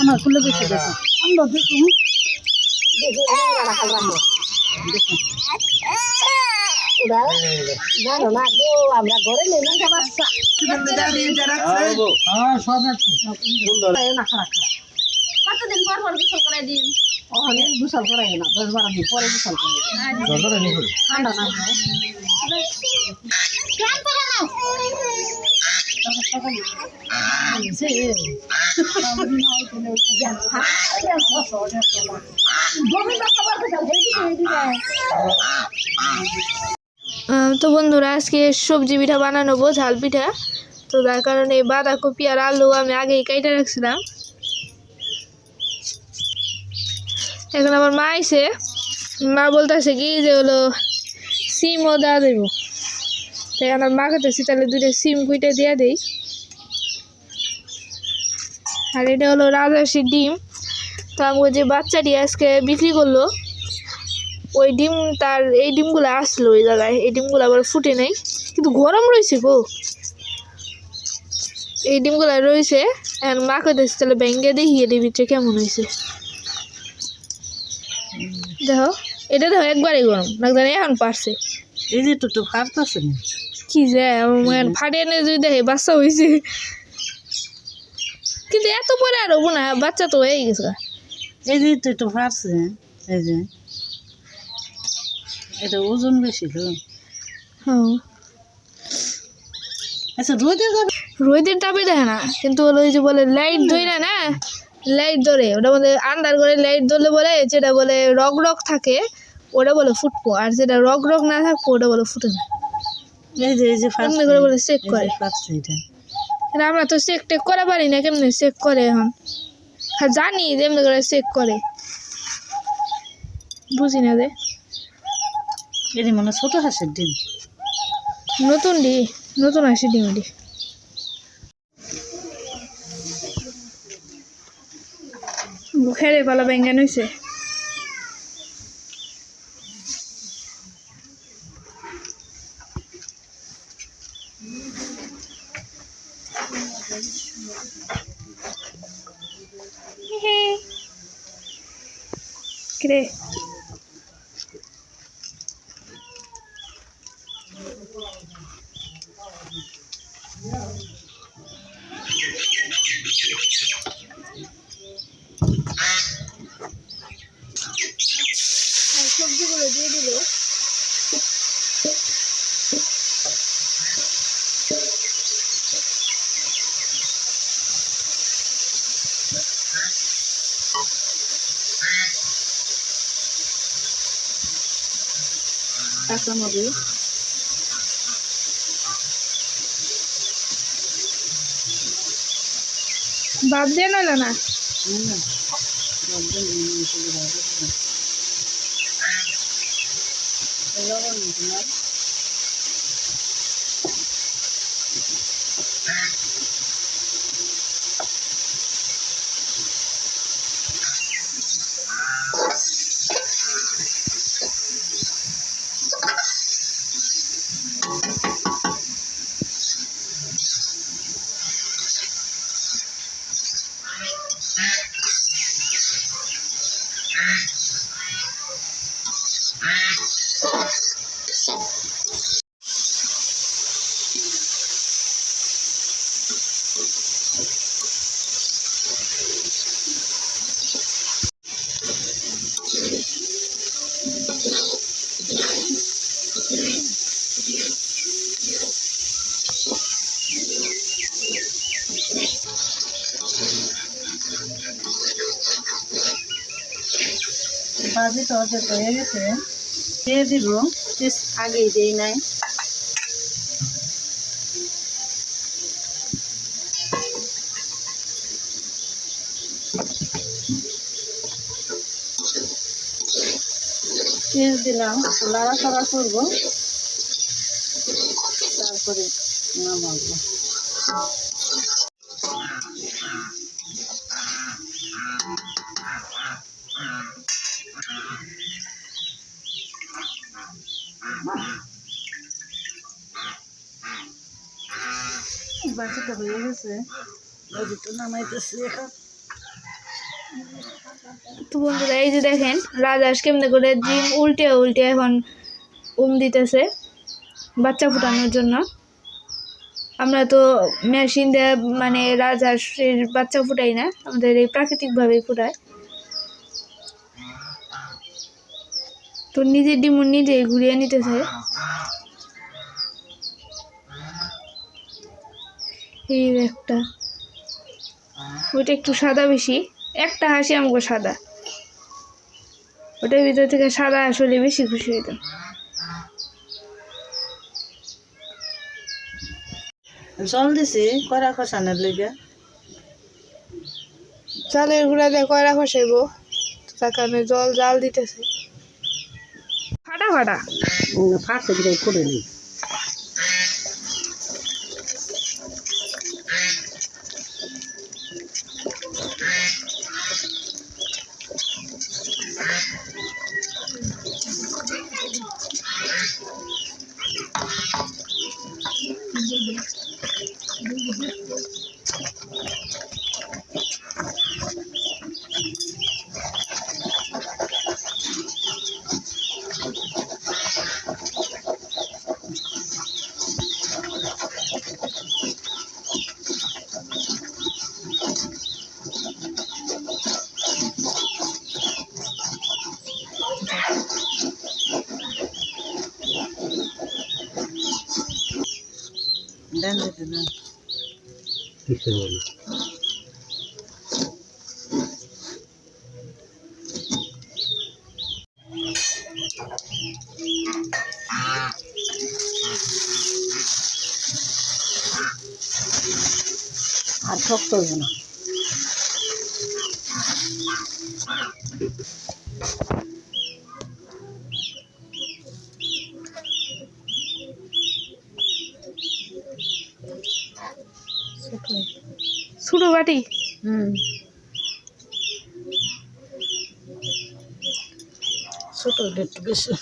আমার ফুলে বেশি দেখো আমরা দেখুন জানো না গো আমরা ঘরে নেই না বাচ্চা কতদিন পর পর গোসল করে দিন অনেক গোসল করাই না 10-12 দিন পরে গোসল করে ঠান্ডা না তো বন্ধুরা আজকে সবজি পিঠা বানানো ঝাল পিঠা। তো তার কারণে বাঁধাকপি আর আলু আমি আগেই কেটে রাখছিলাম। এখন আমার মা আইছে, মা বলতেছে কি যে হলো সিমও দেওয়া দেব। তাই আমার মা খেতেছি তাহলে 2টা সিম কুইটে দিয়ে দেই। আর এটা হলো রাজহাঁসের ডিম। তো আমাকে যে বাচ্চাটি আজকে বিক্রি করলো ওই ডিম তার এই ডিমগুলো আসলো ওই জায়গায়, এই ডিমগুলো আবার ফুটে নেই কিন্তু গরম রয়েছে গো, এই ডিমগুলো রয়েছে। এখন মা খেতেছি তাহলে ব্যাঙ্গে দেখি এর ভিতরে কেমন হয়েছে। দেখো এটা দেখো একবারই গরম না জানি এখন পারছে এই যে তো ফাটতেছে না কি যে ফাটিয়ে নিয়ে যদি দেখে বাচ্চা হয়েছে, কিন্তু এত পরে আর হবো না, বাচ্চা তো হয়ে গেছে। এই যে তো ফাটছে এই যে এটা ওজন বেশি তো। হ্যাঁ আচ্ছা রোদে যাবে, রোদের তাপে দেখে না কিন্তু হলো ওই যে বলে লাইট ধরে না, লাইট ধরে ওটা বলে আন্ধার করে লাইট ধরলে বলে যেটা বলে রগ রগ থাকে ওটা বলে ফুটবো, আর যেটা রগ রগ না থাকবো ওটা বলে ফুটে না। এই যে এমনি করে বলে চেক করে, ফাটছে এটা আমরা তো চেক টেক করা পারি না, কেমনি চেক করে এখন জানি যে এমনি করে চেক করে, বুঝি না যে এর মানে ছোট হাঁসের ডিম নতুন আসি ডিম খেলে পালা ব্যাঙ্গান হয়েছে। রে সবজিগুলো দিয়ে দিল। কাঁচামরিচ বাদ দিয়ে নাইল না ভাজি তো অর্ধেক হয়ে গেছে, দিয়ে দিব আগেই দিই নাই। পেঁয়াজ দিলাম, লাড়াচাড়া করবো, তারপরে নামাবো। বাচ্চাটা হয়ে গেছে, তো নামাইতেছি এখন। তো বন্ধুরা এই যে দেখেন রাজহাঁস কেমনে করে ডিম উল্টে উল্টে এখন দিতেছে বাচ্চা ফুটানোর জন্য। আমরা তো মেশিন দিয়ে মানে রাজহাঁসের বাচ্চা ফুটাই না, আমাদের এই প্রাকৃতিকভাবেই ফুটায়। তো নিজের ডিম নিজেই ঘুরিয়ে নিতেছে। এই একটা ওইটা একটু সাদা বেশি, একটা হাসি আমাকে সাদা, ওটার ভিতর থেকে সাদা আসলে বেশি খুশি হইত। জল দিছি কড়া খসানোর লেগে, চালের গুঁড়া দিয়ে কয়রা খসাইব, তার কারণে জল জাল দিতেছে। ফাটা ফাটা ফাটতে দিকে করে নি। দেন দিতে দেন কিছু বলি। আর শক্ত হইব না। ছোট বাটি ছোট একটু বেশি।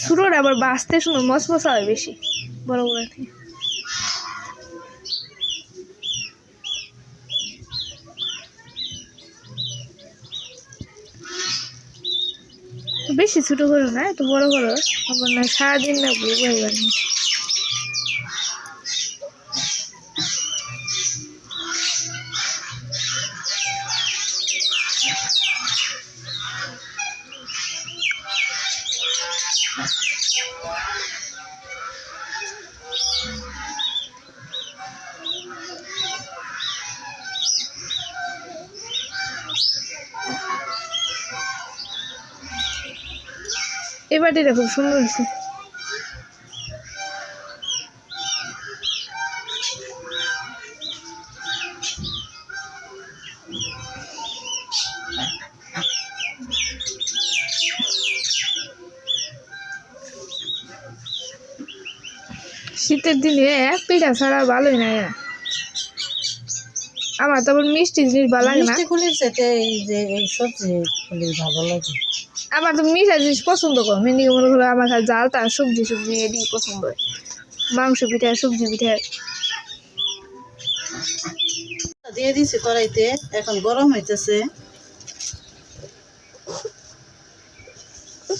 ছোটোর আবার বাঁচতে সময় মশমশা হয় বেশি বড় বড় থেকে। বেশি ছোট করো না, একটু বড় করো, আবার না সারাদিন না বুঝবার নেই। এই বাটিটা খুব সুন্দর হয়েছে। শীতের দিনে পিঠা ছাড়া ভালোই না। আমার তো আবার মিষ্টি জিনিস ভালো লাগে না। খুলির সাথে এই যে এই সবজি খুলি ভালো লাগে। আমার তো মিঠা জিনিস পছন্দ কম, এমনি মনে করো আমার খালি জালটা সবজি সবজি এদিকে পছন্দ হয়, মাংস পিঠা সবজি পিঠা। দিয়ে দিছি কড়াইতে, এখন গরম হইতেছে।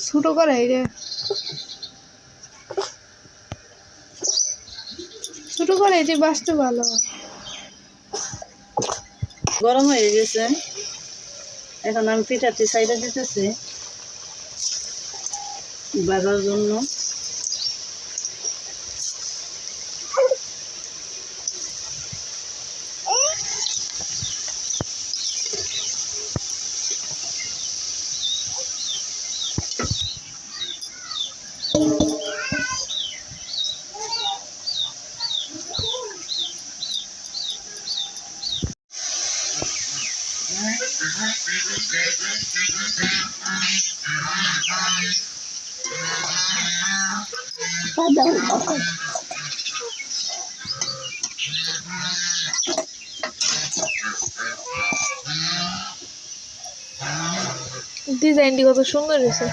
ছোট কড়াই রে, ছোট কড়াইতে বাঁচতে ভালো। গরম হয়ে গেছে, এখন আমি পিঠাটি সাইডে দিতেছি ভাজার জন্য। ডিজাইনটি কত সুন্দর হয়েছে।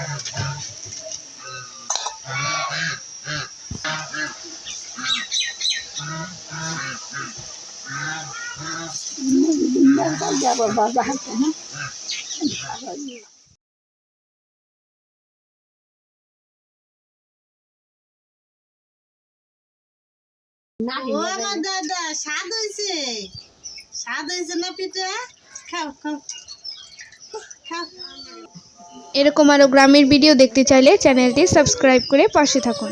ও আমার দাদা স্বাদ হয়েছে না পিঠা? খাও খাও খাও। এরকম আরও গ্রামের ভিডিও দেখতে চাইলে চ্যানেলটি সাবস্ক্রাইব করে পাশে থাকুন।